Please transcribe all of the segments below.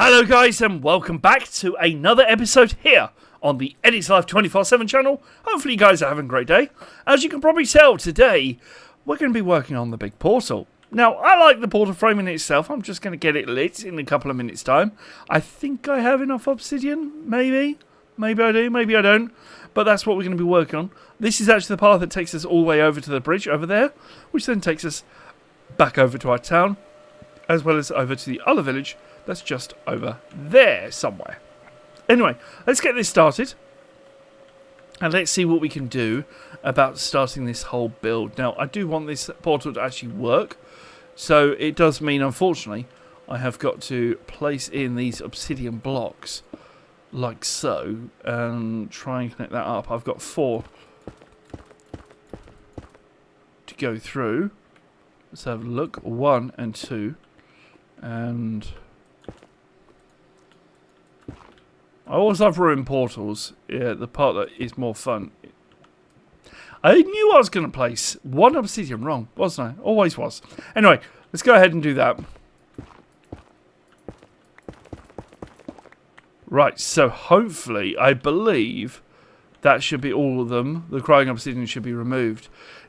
Hello guys and welcome back to another episode here on the Eddie's Life 24/7 channel. Hopefully you guys are having a great day. As you can probably tell, today we're going to be working on the big portal. Now, I like the portal frame in itself. I'm just going to get it lit in a couple of minutes time. I think I have enough obsidian, maybe. Maybe I do, maybe I don't. But that's what we're going to be working on. This is actually the path that takes us all the way over to the bridge over there, which then takes us back over to our town, as well as over to the other village that's just over there somewhere. Anyway, let's get this started. And let's see what we can do about starting this whole build. Now, I do want this portal to actually work. So it does mean, unfortunately, I have got to place in these obsidian blocks. Like so. And try and connect that up. I've got 4 to go through. Let's have a look. 1 and 2. And I always love ruined portals. Yeah, the part that is more fun. I knew I was going to place 1 obsidian wrong, wasn't I? Always was. Anyway, let's go ahead and do that. Right, so hopefully, I believe that should be all of them. The crying obsidian should be removed.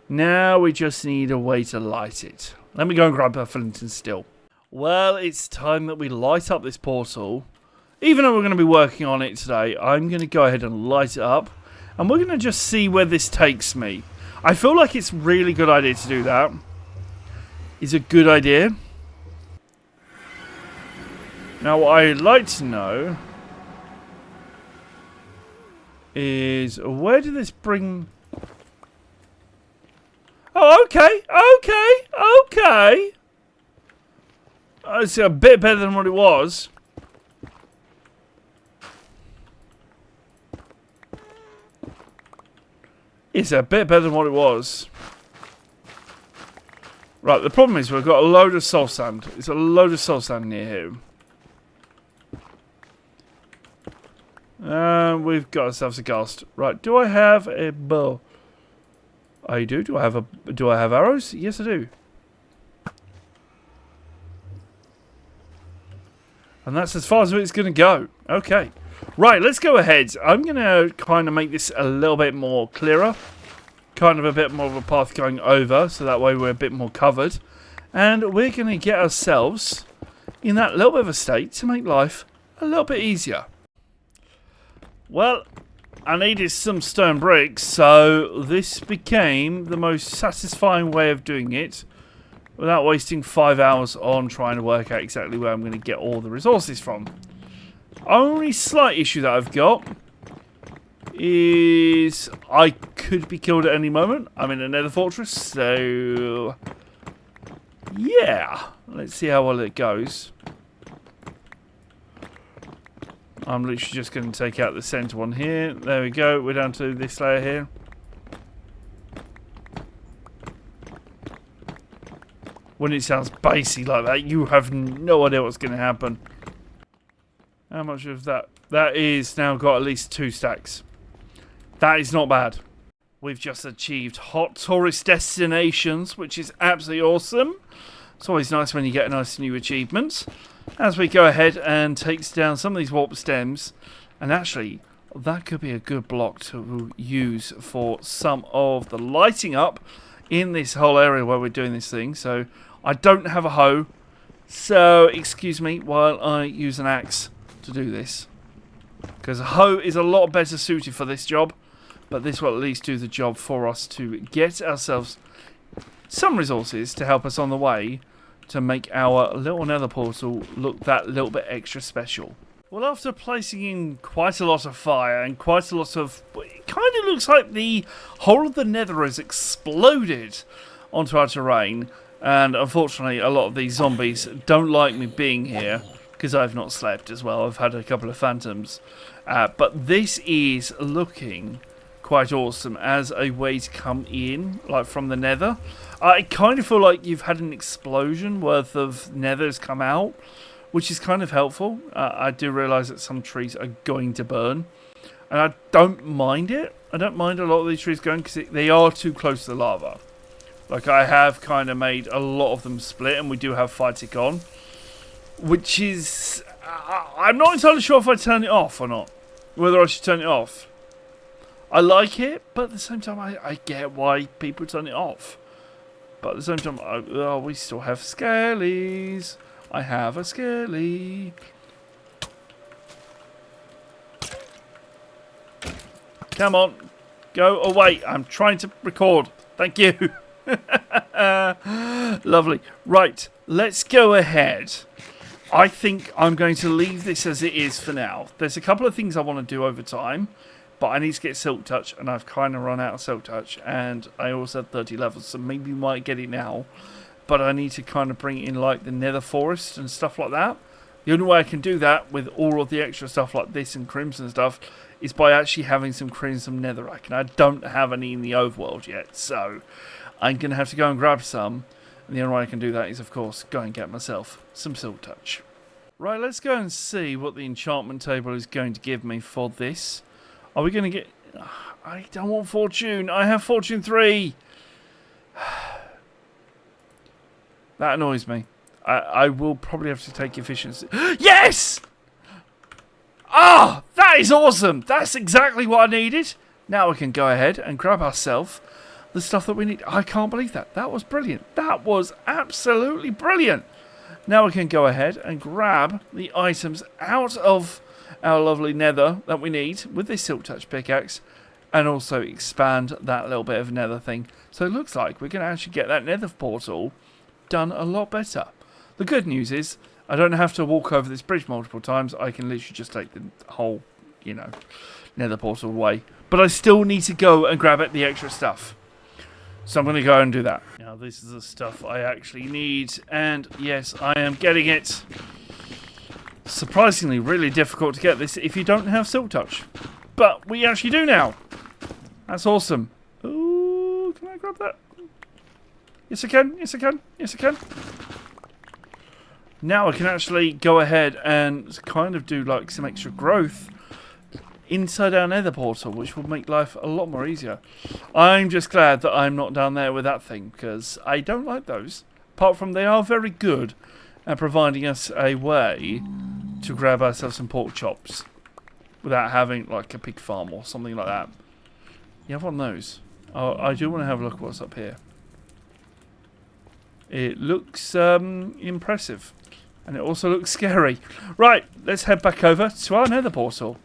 Now we just need a way to light it. Let me go and grab a flint and steel. Well, it's time that we light up this portal. Even though we're going to be working on it today, I'm going to go ahead and light it up. And we're going to just see where this takes me. I feel like it's a really good idea to do that. It's a good idea. Now, what I'd like to know is where did this bring... Oh, okay. It's a bit better than what it was. It's a bit better than what it was. Right, the problem is we've got a load of soul sand. It's a load of soul sand near here. We've got ourselves a ghast. Right, do I have a bow? I do. Do I have arrows? Yes, I do. And that's as far as it's going to go. Okay. Right, let's go ahead. I'm going to kind of make this a little bit more clearer. Kind of a bit more of a path going over, so that way we're a bit more covered. And we're going to get ourselves in that little bit of a state to make life a little bit easier. Well, I needed some stone bricks, so this became the most satisfying way of doing it without wasting 5 hours on trying to work out exactly where I'm going to get all the resources from. Only slight issue that I've got is I could be killed at any moment. I'm in a Nether fortress, so yeah. Let's see how well it goes. I'm literally just going to take out the center one here. There we go. We're down to this layer here. When it sounds bassy like that, you have no idea what's going to happen. How much of that? That is now got at least 2 stacks. That is not bad. We've just achieved hot tourist destinations, which is absolutely awesome. It's always nice when you get a nice new achievement. As we go ahead and takes down some of these warp stems. And actually, that could be a good block to use for some of the lighting up in this whole area where we're doing this thing. So, I don't have a hoe. So, excuse me while I use an axe to do this, because a hoe is a lot better suited for this job, but this will at least do the job for us to get ourselves some resources to help us on the way to make our little nether portal look that little bit extra special. Well, after placing in quite a lot of fire and quite a lot of... It kind of looks like the whole of the nether has exploded onto our terrain, and unfortunately a lot of these zombies don't like me being here, because I've not slept as well. I've had a couple of phantoms. But this is looking quite awesome as a way to come in, like from the nether. I kind of feel like you've had an explosion worth of nethers come out, which is kind of helpful. I do realise that some trees are going to burn. And I don't mind it. I don't mind a lot of these trees going because they are too close to the lava. Like, I have kind of made a lot of them split, and we do have fight tick on, which is I'm not entirely sure if I turn it off or not. Whether I should turn it off. I like it, but at the same time, I get why people turn it off. But at the same time, we still have scalies. I have a scaly. Come on. Go away. I'm trying to record. Thank you. Lovely. Right. Let's go ahead. I think I'm going to leave this as it is for now. There's a couple of things I want to do over time. But I need to get Silk Touch, and I've kind of run out of Silk Touch, and I also had 30 levels, so maybe we might get it now. But I need to kind of bring in, like, the Nether Forest and stuff like that. The only way I can do that with all of the extra stuff like this and Crimson stuff is by actually having some Crimson Netherrack, and I don't have any in the overworld yet, so I'm going to have to go and grab some. And the only way I can do that is, of course, go and get myself some Silk Touch. Right, let's go and see what the enchantment table is going to give me for this. Are we going to get... I don't want Fortune. I have Fortune 3. That annoys me. I will probably have to take efficiency. Yes! Ah, that is awesome. That's exactly what I needed. Now we can go ahead and grab ourselves the stuff that we need. I can't believe that. That was brilliant. That was absolutely brilliant. Now we can go ahead and grab the items out of our lovely nether that we need with this Silk Touch pickaxe, and also expand that little bit of nether thing. So it looks like we're going to actually get that nether portal done a lot better. The good news is I don't have to walk over this bridge multiple times. I can literally just take the whole, nether portal away. But I still need to go and grab the extra stuff. So I'm going to go and do that. Now this is the stuff I actually need, and yes, I am getting it. Surprisingly really difficult to get this if you don't have Silk Touch. But we actually do now. That's awesome. Ooh, can I grab that? Yes I can, yes I can, yes I can. Now I can actually go ahead and kind of do like some extra growth inside our nether portal, which will make life a lot more easier. I'm just glad that I'm not down there with that thing, because I don't like those. Apart from they are very good at providing us a way to grab ourselves some pork chops without having like a pig farm or something like that. You have one of those. Oh, I do want to have a look at what's up here. It looks impressive, and it also looks scary. Right, let's head back over to our nether portal.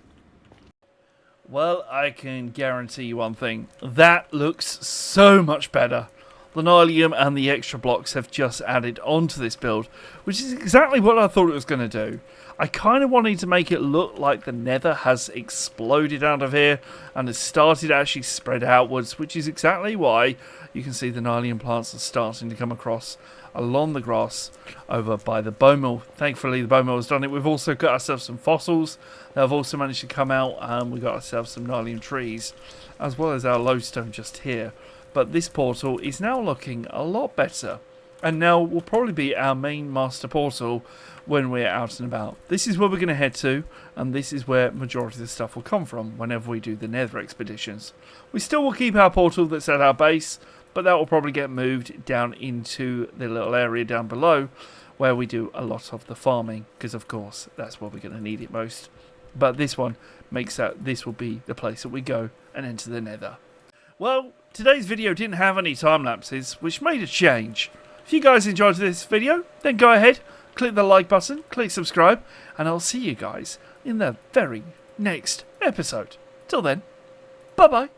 Well, I can guarantee you one thing. That looks so much better. The Nylium and the extra blocks have just added onto this build, which is exactly what I thought it was going to do. I kind of wanted to make it look like the nether has exploded out of here and has started to actually spread outwards, which is exactly why you can see the Nylium plants are starting to come across along the grass over by the bone mill. Thankfully, the bone mill has done it. We've also got ourselves some fossils that have also managed to come out, and we've got ourselves some Nylium trees, as well as our lodestone just here. But this portal is now looking a lot better, and now will probably be our main master portal when we're out and about. This is where we're going to head to, and this is where majority of the stuff will come from whenever we do the Nether expeditions. We still will keep our portal that's at our base, but that will probably get moved down into the little area down below where we do a lot of the farming, because of course that's where we're going to need it most. But this one makes that this will be the place that we go and enter the Nether. Well, today's video didn't have any time lapses, which made a change. If you guys enjoyed this video, then go ahead, click the like button, click subscribe, and I'll see you guys in the very next episode. Till then, bye bye.